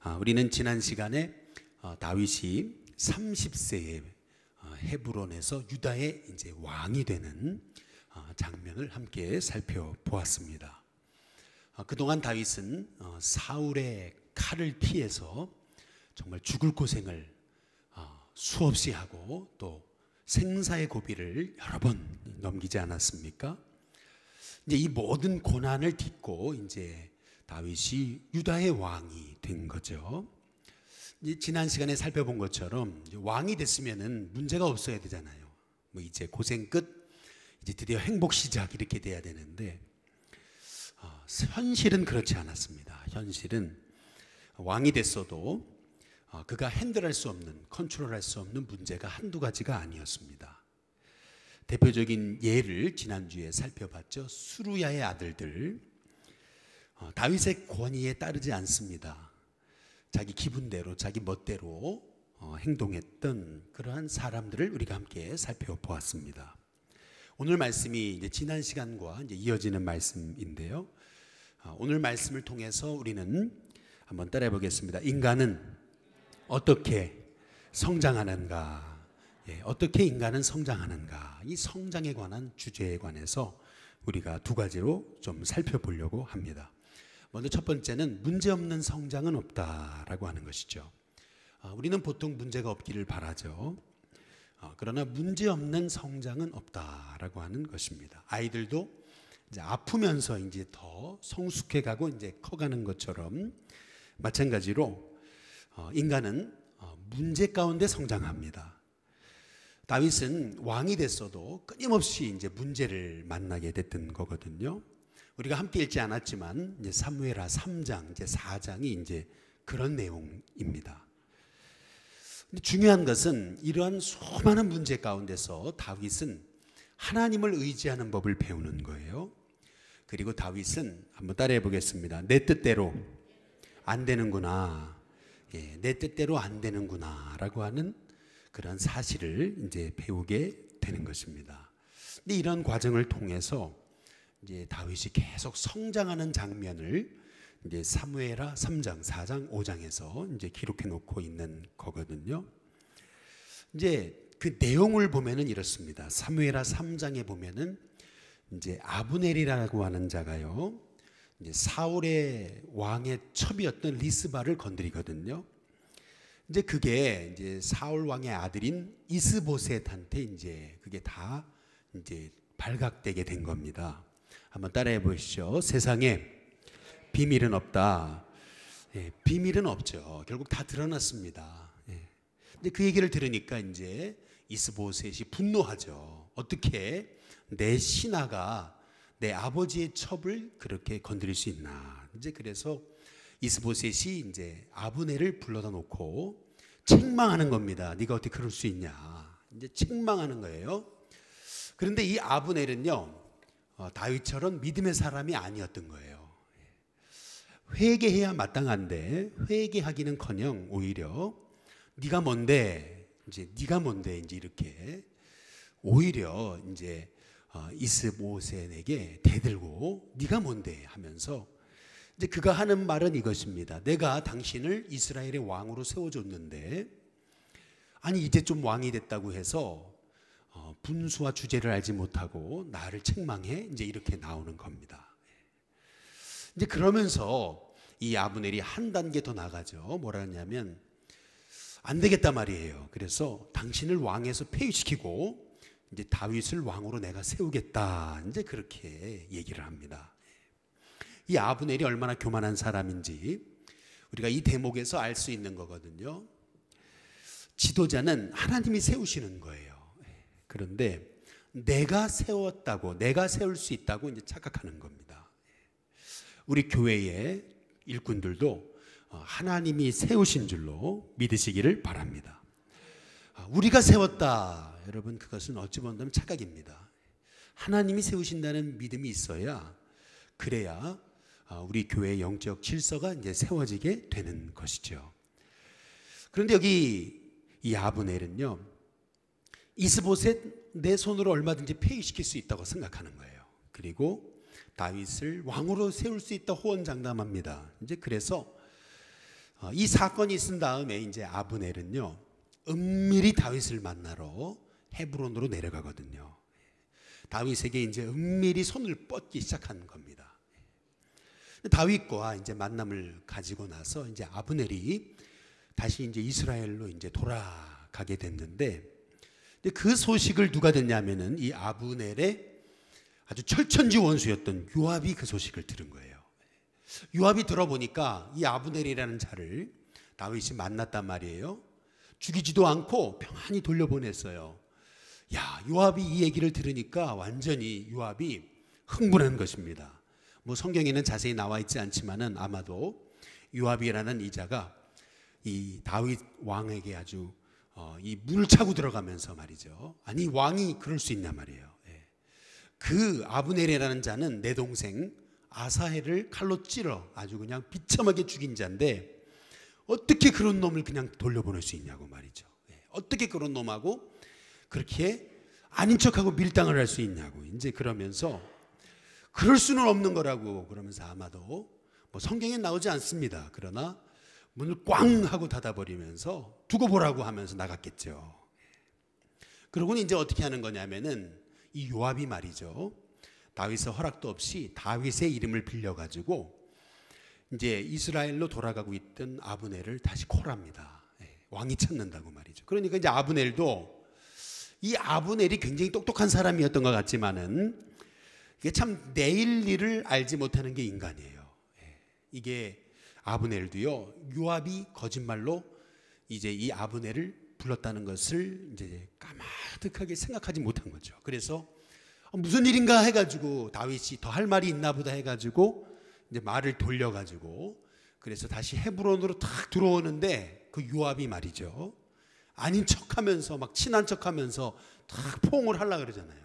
우리는 지난 시간에 다윗이 30세에 헤브론에서 유다의 이제 왕이 되는 장면을 함께 살펴보았습니다. 그동안 다윗은 사울의 칼을 피해서 정말 죽을 고생을 수없이 하고 또 생사의 고비를 여러 번 넘기지 않았습니까? 이제 이 모든 고난을 딛고 이제 다윗이 유다의 왕이 된 거죠. 이제 지난 시간에 살펴본 것처럼 왕이 됐으면은 문제가 없어야 되잖아요. 뭐 이제 고생 끝, 이제 드디어 행복 시작 이렇게 돼야 되는데 현실은 그렇지 않았습니다. 현실은 왕이 됐어도 그가 핸들할 수 없는, 컨트롤할 수 없는 문제가 한두 가지가 아니었습니다. 대표적인 예를 지난주에 살펴봤죠. 수루야의 아들들. 다윗의 권위에 따르지 않습니다. 자기 기분대로, 자기 멋대로 행동했던 그러한 사람들을 우리가 함께 살펴보았습니다. 오늘 말씀이 이제 지난 시간과 이제 이어지는 말씀인데요. 오늘 말씀을 통해서 우리는 한번 따라해 보겠습니다. 인간은 어떻게 성장하는가? 어떻게 인간은 성장하는가? 이 성장에 관한 주제에 관해서 우리가 두 가지로 좀 살펴보려고 합니다. 먼저 첫 번째는 문제없는 성장은 없다라고 하는 것이죠. 우리는 보통 문제가 없기를 바라죠. 그러나 문제없는 성장은 없다라고 하는 것입니다. 아이들도 이제 아프면서 이제 더 성숙해가고 이제 커가는 것처럼 마찬가지로 인간은 문제 가운데 성장합니다. 다윗은 왕이 됐어도 끊임없이 이제 문제를 만나게 됐던 거거든요. 우리가 함께 읽지 않았지만 이제 사무엘하 3장, 이제 4장이 이제 그런 내용입니다. 근데 중요한 것은 이러한 수많은 문제 가운데서 다윗은 하나님을 의지하는 법을 배우는 거예요. 그리고 다윗은 한번 따라해 보겠습니다. 내 뜻대로 안 되는구나. 내 뜻대로 안 되는구나라고 하는 그런 사실을 이제 배우게 되는 것입니다. 근데 이런 과정을 통해서 이제 다윗이 계속 성장하는 장면을 이제 사무엘하 3장, 4장, 5장에서 이제 기록해 놓고 있는 거거든요. 이제 그 내용을 보면은 이렇습니다. 사무엘하 3장에 보면은 이제 아브넬이라고 하는 자가요, 이제 사울의 왕의 첩이었던 리스바를 건드리거든요. 이제 그게 이제 사울 왕의 아들인 이스보셋한테 이제 그게 다 이제 발각되게 된 겁니다. 한번 따라해 보시죠. 세상에 비밀은 없다. 비밀은 없죠. 결국 다 드러났습니다. 근데 그 얘기를 들으니까 이제 이스보셋이 분노하죠. 어떻게 내 신하가 내 아버지의 첩을 그렇게 건드릴 수 있나? 이제 그래서 이스보셋이 이제 아브넬을 불러다 놓고 책망하는 겁니다. 네가 어떻게 그럴 수 있냐? 이제 책망하는 거예요. 그런데 이 아브넬은요, 다윗처럼 믿음의 사람이 아니었던 거예요. 회개해야 마땅한데 회개하기는커녕 오히려 네가 뭔데 이제 이렇게 오히려 이제 이스보셋에게 대들고 네가 뭔데 하면서 이제 그가 하는 말은 이것입니다. 내가 당신을 이스라엘의 왕으로 세워줬는데 아니 이제 좀 왕이 됐다고 해서 분수와 주제를 알지 못하고 나를 책망해? 이제 이렇게 나오는 겁니다. 이제 그러면서 이 아브넬이 한 단계 더 나가죠. 뭐라 하냐면 안 되겠다 말이에요. 그래서 당신을 왕에서 폐위시키고 이제 다윗을 왕으로 내가 세우겠다. 이제 그렇게 얘기를 합니다. 이 아브넬이 얼마나 교만한 사람인지 우리가 이 대목에서 알 수 있는 거거든요. 지도자는 하나님이 세우시는 거예요. 그런데 내가 세웠다고, 내가 세울 수 있다고 이제 착각하는 겁니다. 우리 교회의 일꾼들도 하나님이 세우신 줄로 믿으시기를 바랍니다. 우리가 세웠다, 여러분 그것은 어찌 본다면 착각입니다. 하나님이 세우신다는 믿음이 있어야, 그래야 우리 교회의 영적 질서가 이제 세워지게 되는 것이죠. 그런데 여기 이 아브넬은요, 이스보셋 내 손으로 얼마든지 폐위시킬 수 있다고 생각하는 거예요. 그리고 다윗을 왕으로 세울 수 있다 호언장담합니다. 이제 그래서 이 사건이 있은 다음에 이제 아브넬은요 은밀히 다윗을 만나러 헤브론으로 내려가거든요. 다윗에게 이제 은밀히 손을 뻗기 시작하는 겁니다. 다윗과 이제 만남을 가지고 나서 이제 아브넬이 다시 이제 이스라엘로 이제 돌아가게 됐는데, 그 소식을 누가 듣냐면은 이 아브넬의 아주 철천지 원수였던 요압이 그 소식을 들은 거예요. 요압이 들어보니까 이 아브넬이라는 자를 다윗이 만났단 말이에요. 죽이지도 않고 평안히 돌려보냈어요. 야, 요압이 이 얘기를 들으니까 완전히 요압이 흥분한 것입니다. 뭐 성경에는 자세히 나와 있지 않지만은 아마도 요압이라는 이 자가 이 다윗 왕에게 아주 이 문을 차고 들어가면서 말이죠. 아니 왕이 그럴 수 있냐 말이에요. 그 아브넬이라는 자는 내 동생 아사헬을 칼로 찔러 아주 그냥 비참하게 죽인 자인데 어떻게 그런 놈을 그냥 돌려보낼 수 있냐고 말이죠. 어떻게 그런 놈하고 그렇게 아닌 척하고 밀당을 할 수 있냐고 이제 그러면서 그럴 수는 없는 거라고 그러면서 아마도 뭐 성경에 나오지 않습니다. 그러나 문을 꽝 하고 닫아버리면서 두고 보라고 하면서 나갔겠죠. 그러고는 이제 어떻게 하는 거냐면은 이 요압이 말이죠. 다윗의 허락도 없이 다윗의 이름을 빌려가지고 이제 이스라엘로 돌아가고 있던 아브넬을 다시 콜합니다. 왕이 찾는다고 말이죠. 그러니까 이제 아브넬도 이 아브넬이 굉장히 똑똑한 사람이었던 것 같지만은 이게 참 내일 일을 알지 못하는 게 인간이에요. 이게 아브넬도요, 요압이 거짓말로 이제 이 아브넬을 불렀다는 것을 이제 까마득하게 생각하지 못한 거죠. 그래서 무슨 일인가 해가지고 다윗이 더 할 말이 있나 보다 해가지고 이제 말을 돌려가지고 그래서 다시 헤브론으로 탁 들어오는데 그 요압이 말이죠. 아닌 척하면서 막 친한 척하면서 탁 포옹을 하려고 그러잖아요.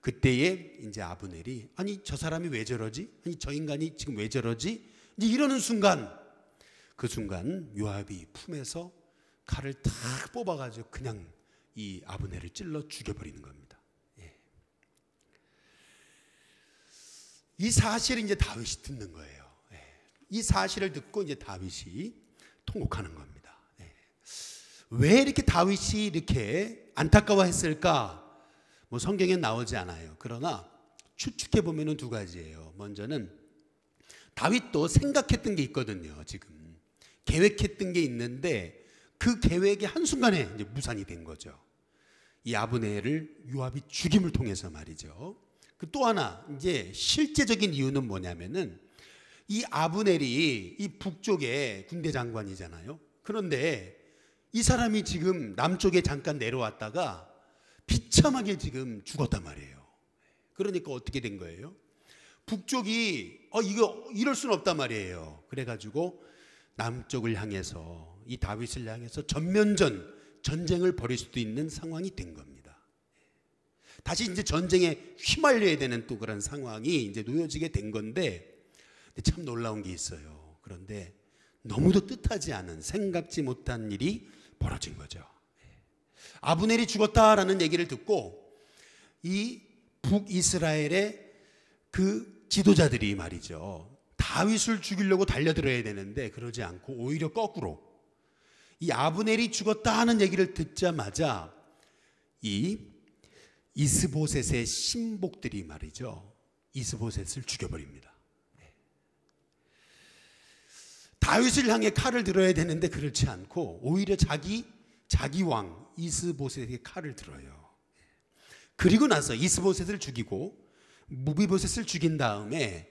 그때에 이제 아브넬이 아니 저 사람이 왜 저러지? 아니 저 인간이 지금 왜 저러지? 이제 이러는 순간 그 순간 요압이 품에서 칼을 탁 뽑아가지고 그냥 이 아브넬을 찔러 죽여버리는 겁니다. 이 사실을 이제 다윗이 듣는 거예요. 이 사실을 듣고 이제 다윗이 통곡하는 겁니다. 왜 이렇게 다윗이 이렇게 안타까워했을까? 뭐 성경에 나오지 않아요. 그러나 추측해 보면은 두 가지예요. 먼저는 다윗도 생각했던 게 있거든요. 지금 계획했던 게 있는데 그 계획이 한순간에 이제 무산이 된 거죠. 이 아브넬을 요압이 죽임을 통해서 말이죠. 그 또 하나 이제 실제적인 이유는 뭐냐면은 이 아브넬이 이 북쪽의 군대 장관이잖아요. 그런데 이 사람이 지금 남쪽에 잠깐 내려왔다가 비참하게 지금 죽었단 말이에요. 그러니까 어떻게 된 거예요? 북쪽이 이거 이럴 수는 없단 말이에요. 그래가지고 남쪽을 향해서 이 다윗을 향해서 전쟁을 벌일 수도 있는 상황이 된 겁니다. 다시 이제 전쟁에 휘말려야 되는 또 그런 상황이 이제 놓여지게 된 건데 참 놀라운 게 있어요. 그런데 너무도 뜻하지 않은 생각지 못한 일이 벌어진 거죠. 아브넬이 죽었다라는 얘기를 듣고 이 북이스라엘의 그 지도자들이 말이죠. 다윗을 죽이려고 달려들어야 되는데 그러지 않고 오히려 거꾸로 이 아브넬이 죽었다 하는 얘기를 듣자마자 이 이스보셋의 신복들이 말이죠. 이스보셋을 죽여버립니다. 다윗을 향해 칼을 들어야 되는데 그렇지 않고 오히려 자기 왕 이스보셋에게 칼을 들어요. 그리고 나서 이스보셋을 죽이고 무비보셋을 죽인 다음에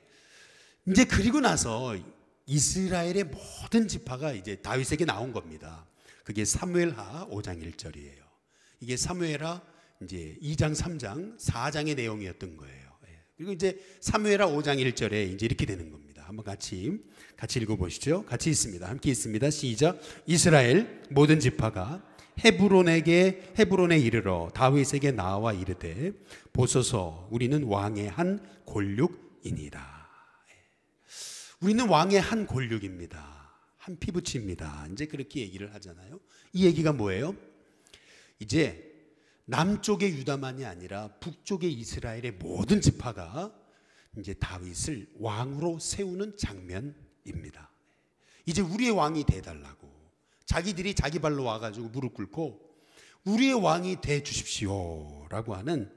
이제 그리고 나서 이스라엘의 모든 지파가 이제 다윗에게 나온 겁니다. 그게 사무엘하 5장 1절이에요. 이게 사무엘하 이제 2장, 3장, 4장의 내용이었던 거예요. 그리고 이제 사무엘하 5장 1절에 이제 이렇게 되는 겁니다. 한번 같이 읽어보시죠. 같이 있습니다. 함께 있습니다. 시작. 이스라엘 모든 지파가 헤브론에 이르러 다윗에게 나와 이르되 보소서 우리는 왕의 한 골육이니라. 우리는 왕의 한 골육입니다. 한 피부치입니다. 이제 그렇게 얘기를 하잖아요. 이 얘기가 뭐예요? 이제 남쪽의 유다만이 아니라 북쪽의 이스라엘의 모든 지파가 이제 다윗을 왕으로 세우는 장면입니다. 이제 우리의 왕이 돼달라고. 자기들이 자기 발로 와가지고 무릎 꿇고 우리의 왕이 돼 주십시오라고 하는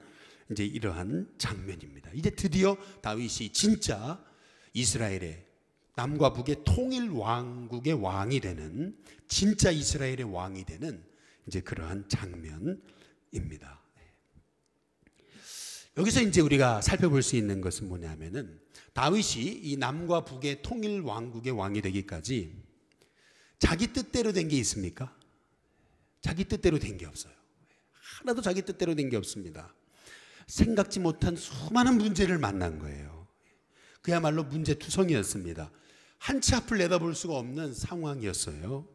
이제 이러한 장면입니다. 이제 드디어 다윗이 진짜 이스라엘의 남과 북의 통일 왕국의 왕이 되는, 진짜 이스라엘의 왕이 되는 이제 그러한 장면입니다. 여기서 이제 우리가 살펴볼 수 있는 것은 뭐냐면은, 다윗이 이 남과 북의 통일 왕국의 왕이 되기까지 자기 뜻대로 된 게 있습니까? 자기 뜻대로 된 게 없어요. 하나도 자기 뜻대로 된 게 없습니다. 생각지 못한 수많은 문제를 만난 거예요. 그야말로 문제투성이었습니다. 한 치 앞을 내다볼 수가 없는 상황이었어요.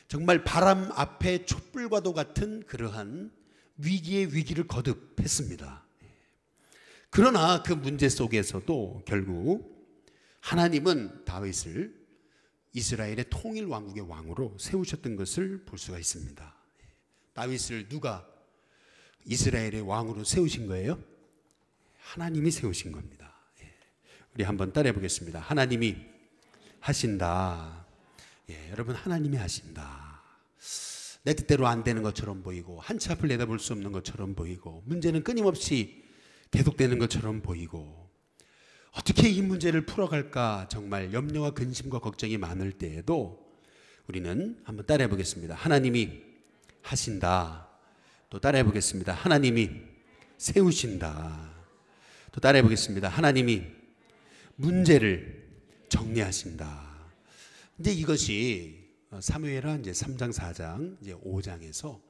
정말 바람 앞에 촛불과도 같은 그러한 위기의 위기를 거듭했습니다. 그러나 그 문제 속에서도 결국 하나님은 다윗을 이스라엘의 통일 왕국의 왕으로 세우셨던 것을 볼 수가 있습니다. 다윗을 누가 이스라엘의 왕으로 세우신 거예요? 하나님이 세우신 겁니다. 우리 한번 따라해 보겠습니다. 하나님이 하신다. 여러분, 하나님이 하신다. 내 뜻대로 안 되는 것처럼 보이고, 한 치 앞을 내다볼 수 없는 것처럼 보이고, 문제는 끊임없이 계속되는 것처럼 보이고, 어떻게 이 문제를 풀어갈까 정말 염려와 근심과 걱정이 많을 때에도 우리는 한번 따라해 보겠습니다. 하나님이 하신다. 또 따라해 보겠습니다. 하나님이 세우신다. 또 따라해 보겠습니다. 하나님이 문제를 정리하신다. 이제 이것이 사무엘하 이제 3장, 4장, 이제 5장에서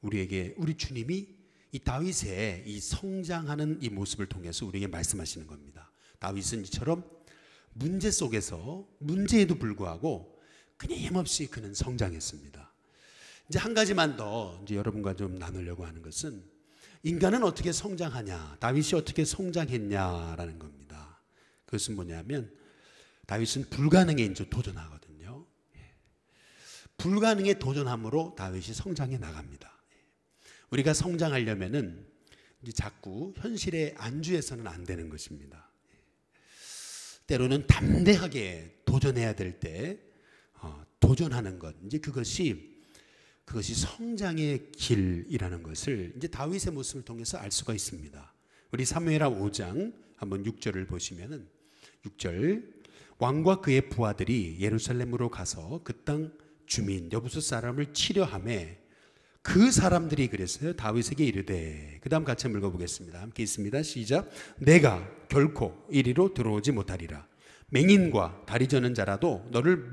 우리에게, 우리 주님이 이 다윗의 이 성장하는 이 모습을 통해서 우리에게 말씀하시는 겁니다. 다윗은 이처럼 문제 속에서, 문제에도 불구하고 끊임없이 그는 성장했습니다. 이제 한 가지만 더 이제 여러분과 좀 나누려고 하는 것은, 인간은 어떻게 성장하냐, 다윗이 어떻게 성장했냐라는 겁니다. 그것은 뭐냐면, 다윗은 불가능에 이제 도전하거든요. 불가능에 도전함으로 다윗이 성장해 나갑니다. 우리가 성장하려면은 이제 자꾸 현실에 안주해서는 안 되는 것입니다. 때로는 담대하게 도전해야 될 때 도전하는 것, 이제 그것이 성장의 길이라는 것을 이제 다윗의 모습을 통해서 알 수가 있습니다. 우리 사무엘하 5장 한번 6절을 보시면은, 6절, 왕과 그의 부하들이 예루살렘으로 가서 그 땅 주민 여부수 사람을 치려하매 그 사람들이 그랬어요. 다윗에게 이르되, 그 다음 같이 한번 읽어보겠습니다. 함께 있습니다. 시작. 내가 결코 이리로 들어오지 못하리라. 맹인과 다리 저는 자라도 너를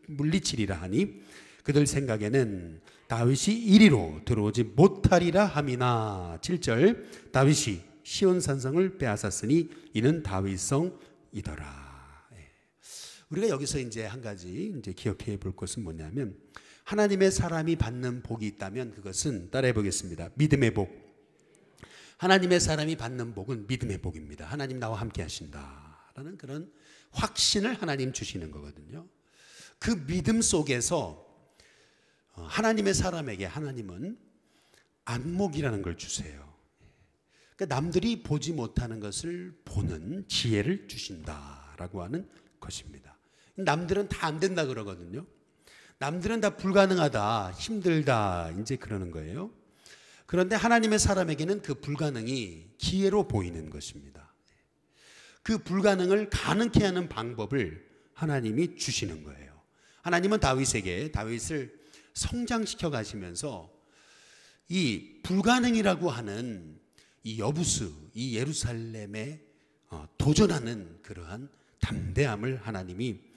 물리치리라 하니 그들 생각에는 다윗이 이리로 들어오지 못하리라 함이나. 7절, 다윗이 시온 산성을 빼앗았으니 이는 다윗성이더라. 우리가 여기서 이제 한 가지 이제 기억해 볼 것은 뭐냐면, 하나님의 사람이 받는 복이 있다면 그것은, 따라해 보겠습니다. 믿음의 복. 하나님의 사람이 받는 복은 믿음의 복입니다. 하나님 나와 함께 하신다라는 그런 확신을 하나님 주시는 거거든요. 그 믿음 속에서 하나님의 사람에게 하나님은 안목이라는 걸 주세요. 그러니까 남들이 보지 못하는 것을 보는 지혜를 주신다라고 하는 것입니다. 남들은 다 안 된다 그러거든요. 남들은 다 불가능하다, 힘들다, 이제 그러는 거예요. 그런데 하나님의 사람에게는 그 불가능이 기회로 보이는 것입니다. 그 불가능을 가능케 하는 방법을 하나님이 주시는 거예요. 하나님은 다윗을 성장시켜 가시면서 이 불가능이라고 하는 이 여부수, 이 예루살렘에 도전하는 그러한 담대함을 하나님이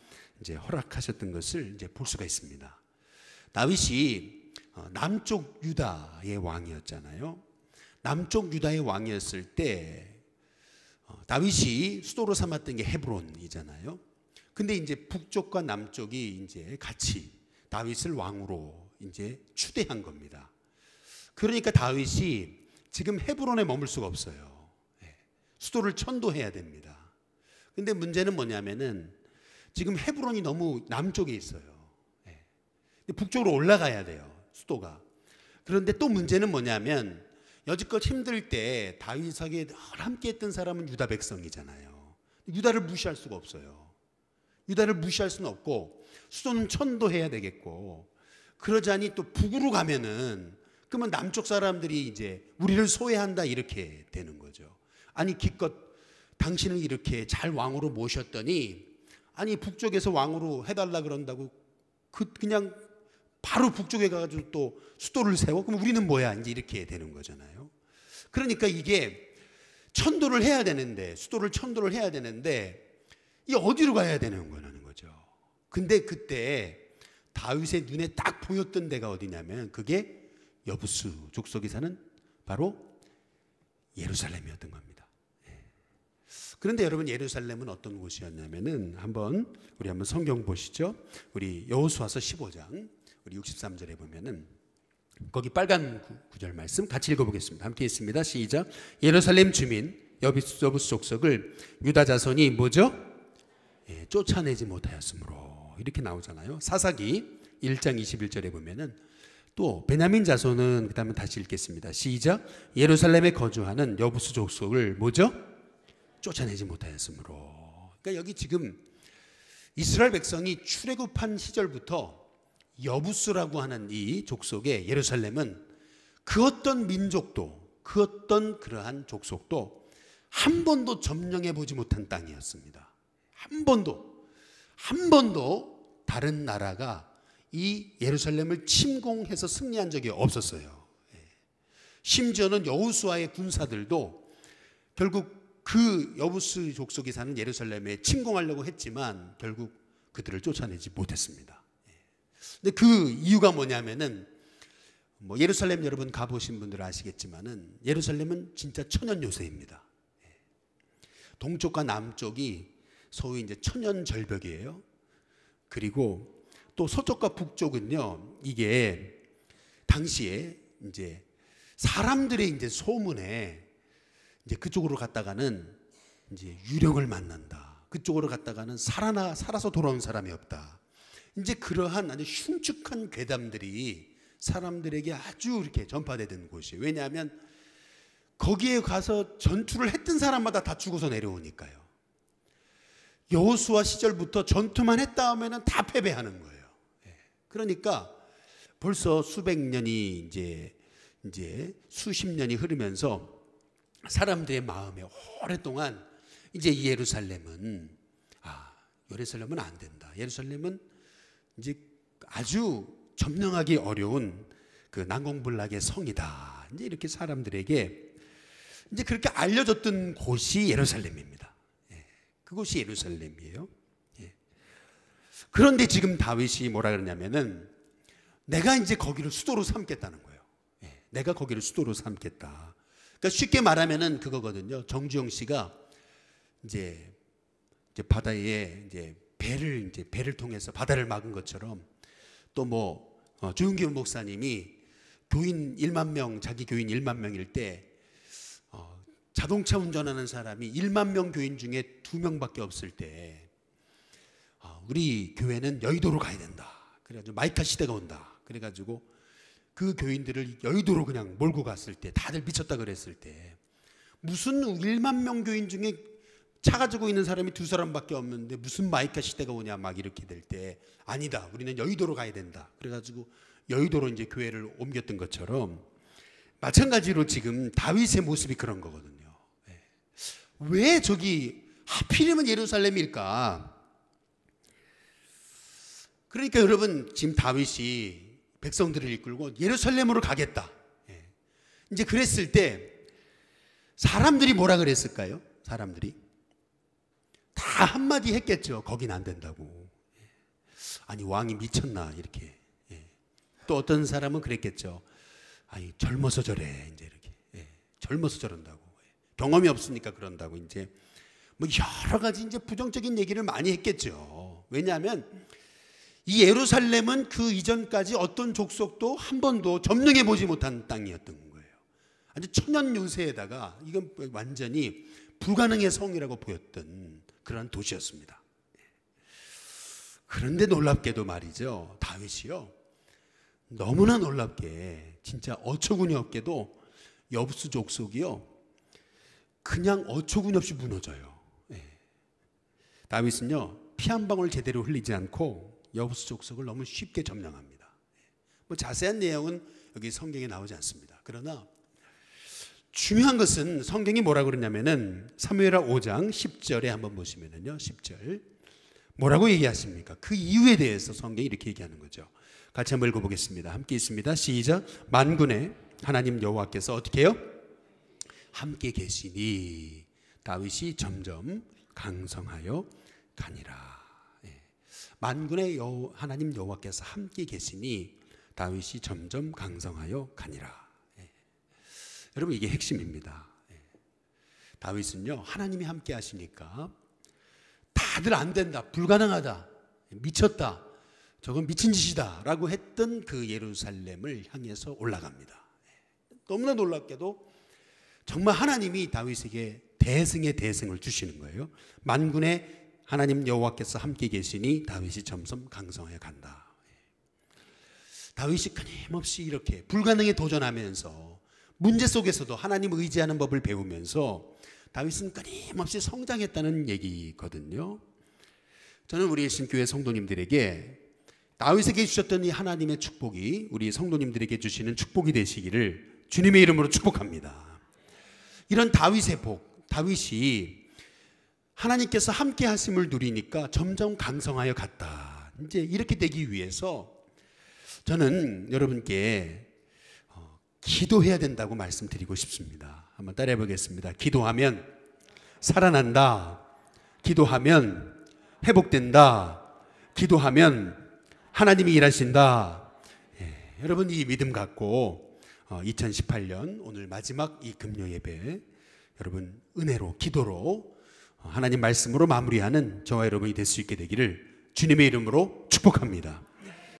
이제 허락하셨던 것을 이제 볼 수가 있습니다. 다윗이 남쪽 유다의 왕이었잖아요. 남쪽 유다의 왕이었을 때 다윗이 수도로 삼았던 게 헤브론이잖아요. 근데 이제 북쪽과 남쪽이 이제 같이 다윗을 왕으로 이제 추대한 겁니다. 그러니까 다윗이 지금 헤브론에 머물 수가 없어요. 수도를 천도해야 됩니다. 근데 문제는 뭐냐면은 지금 헤브론이 너무 남쪽에 있어요. 북쪽으로 올라가야 돼요, 수도가. 그런데 또 문제는 뭐냐면, 여지껏 힘들 때 다윗에게 늘 함께 했던 사람은 유다 백성이잖아요. 유다를 무시할 수가 없어요. 유다를 무시할 수는 없고 수도는 천도해야 되겠고, 그러자니 또 북으로 가면은 그러면 남쪽 사람들이 이제 우리를 소외한다 이렇게 되는 거죠. 아니 기껏 당신을 이렇게 잘 왕으로 모셨더니 아니 북쪽에서 왕으로 해달라 그런다고 그냥 바로 북쪽에 가가지고 또 수도를 세워? 그럼 우리는 뭐야? 이제 이렇게 되는 거잖아요. 그러니까 이게 천도를 해야 되는데, 수도를 천도를 해야 되는데 이 어디로 가야 되는 거죠. 근데 그때 다윗의 눈에 딱 보였던 데가 어디냐면 그게 여부스 족속이 사는 바로 예루살렘이었던 겁니다. 그런데 여러분, 예루살렘은 어떤 곳이었냐면은 우리 한번 성경 보시죠. 우리 여호수아서 15장 우리 63절에 보면은 거기 빨간 구절 말씀 같이 읽어보겠습니다. 함께 읽습니다. 시작. 예루살렘 주민 여부스 족속을 유다 자손이 뭐죠? 쫓아내지 못하였으므로 이렇게 나오잖아요. 사사기 1장 21절에 보면은 또 베냐민 자손은, 그 다음에 다시 읽겠습니다. 시작. 예루살렘에 거주하는 여부스 족속을 뭐죠? 쫓아내지 못하였으므로. 그러니까 여기 지금 이스라엘 백성이 출애굽한 시절부터 여부스라고 하는 이 족속의 예루살렘은 그 어떤 민족도, 그 어떤 그러한 족속도 한 번도 점령해 보지 못한 땅이었습니다. 한 번도 다른 나라가 이 예루살렘을 침공해서 승리한 적이 없었어요. 심지어는 여호수아의 군사들도 결국 그 여부스 족속이 사는 예루살렘에 침공하려고 했지만 결국 그들을 쫓아내지 못했습니다. 근데 그 이유가 뭐냐면은 예루살렘 여러분 가보신 분들 아시겠지만은 예루살렘은 진짜 천연 요새입니다. 동쪽과 남쪽이 소위 이제 천연 절벽이에요. 그리고 또 서쪽과 북쪽은요, 이게 당시에 이제 사람들의 이제 소문에 이제 그쪽으로 갔다가는 이제 유령을 만난다. 그쪽으로 갔다가는 살아서 돌아온 사람이 없다. 이제 그러한 아주 흉측한 괴담들이 사람들에게 아주 이렇게 전파되던 곳이에요. 왜냐하면 거기에 가서 전투를 했던 사람마다 다 죽어서 내려오니까요. 여호수아 시절부터 전투만 했다 하면은 다 패배하는 거예요. 그러니까 벌써 수백 년이 이제 수십 년이 흐르면서 사람들의 마음에 오랫동안 이제 이 예루살렘은 안 된다. 예루살렘은 이제 아주 점령하기 어려운 그 난공불락의 성이다. 이제 이렇게 사람들에게 이제 그렇게 알려졌던 곳이 예루살렘입니다. 그곳이 예루살렘이에요. 그런데 지금 다윗이 뭐라 그러냐면은 내가 이제 거기를 수도로 삼겠다는 거예요. 내가 거기를 수도로 삼겠다. 그러니까 쉽게 말하면은 그거거든요. 정주영 씨가 이제 바다에 이제 배를 통해서 바다를 막은 것처럼 또 조윤기 목사님이 교인 1만 명, 자기 교인 1만 명일 때 자동차 운전하는 사람이 1만 명 교인 중에 2명밖에 없을 때 우리 교회는 여의도로 가야 된다. 그래가지고 마이카 시대가 온다. 그래가지고 그 교인들을 여의도로 그냥 몰고 갔을 때 다들 미쳤다 그랬을 때 무슨 1만 명 교인 중에 차 가지고 있는 사람이 2사람밖에 없는데 무슨 마이카 시대가 오냐 막 이렇게 될 때 아니다. 우리는 여의도로 가야 된다. 그래가지고 여의도로 이제 교회를 옮겼던 것처럼 마찬가지로 지금 다윗의 모습이 그런 거거든요. 왜 저기 하필이면 예루살렘일까? 그러니까 여러분 지금 다윗이 백성들을 이끌고 예루살렘으로 가겠다. 이제 그랬을 때 사람들이 뭐라 그랬을까요? 사람들이 다 한마디 했겠죠. 거긴 안 된다고. 아니 왕이 미쳤나 이렇게. 또 어떤 사람은 그랬겠죠. 아니 젊어서 저래 이제 이렇게. 젊어서 저런다고. 경험이 없으니까 그런다고 이제 여러 가지 이제 부정적인 얘기를 많이 했겠죠. 왜냐하면 이 예루살렘은 그 이전까지 어떤 족속도 한 번도 점령해 보지 못한 땅이었던 거예요. 아주 천연 요새에다가 이건 완전히 불가능의 성이라고 보였던 그런 도시였습니다. 그런데 놀랍게도 말이죠. 다윗이요. 너무나 놀랍게 진짜 어처구니 없게도 여부스 족속이요. 그냥 어처구니 없이 무너져요. 다윗은요. 피 한 방울 제대로 흘리지 않고 여호수 족속을 너무 쉽게 점령합니다. 뭐 자세한 내용은 여기 성경에 나오지 않습니다. 그러나 중요한 것은 성경이 뭐라고 그러냐면은 사무엘하 5장 10절에 한번 보시면은요, 10절 뭐라고 얘기하십니까? 그 이유에 대해서 성경이 이렇게 얘기하는 거죠. 같이 한번 읽어보겠습니다. 함께 있습니다. 시작. 만군의 하나님 여호와께서 어떻게 해요? 함께 계시니 다윗이 점점 강성하여 가니라. 만군의 하나님 여호와께서 함께 계시니 다윗이 점점 강성하여 가니라. 여러분, 이게 핵심입니다. 다윗은요, 하나님이 함께 하시니까 다들 안 된다, 불가능하다, 미쳤다, 저건 미친 짓이다 라고 했던 그 예루살렘을 향해서 올라갑니다. 너무나 놀랍게도 정말 하나님이 다윗에게 대승의 대승을 주시는 거예요. 만군의 하나님 여호와께서 함께 계시니 다윗이 점점 강성하여 간다. 다윗이 끊임없이 이렇게 불가능에 도전하면서 문제 속에서도 하나님 의지하는 법을 배우면서 다윗은 끊임없이 성장했다는 얘기거든요. 저는 우리 신교회 성도님들에게 다윗에게 주셨던 이 하나님의 축복이 우리 성도님들에게 주시는 축복이 되시기를 주님의 이름으로 축복합니다. 이런 다윗의 복, 다윗이 하나님께서 함께 하심을 누리니까 점점 강성하여 갔다. 이제 이렇게 되기 위해서 저는 여러분께 기도해야 된다고 말씀드리고 싶습니다. 한번 따라해 보겠습니다. 기도하면 살아난다. 기도하면 회복된다. 기도하면 하나님이 일하신다. 여러분, 이 믿음 갖고 2018년 오늘 마지막 이 금요 예배, 여러분 은혜로 기도로 하나님 말씀으로 마무리하는 저와 여러분이 될 수 있게 되기를 주님의 이름으로 축복합니다.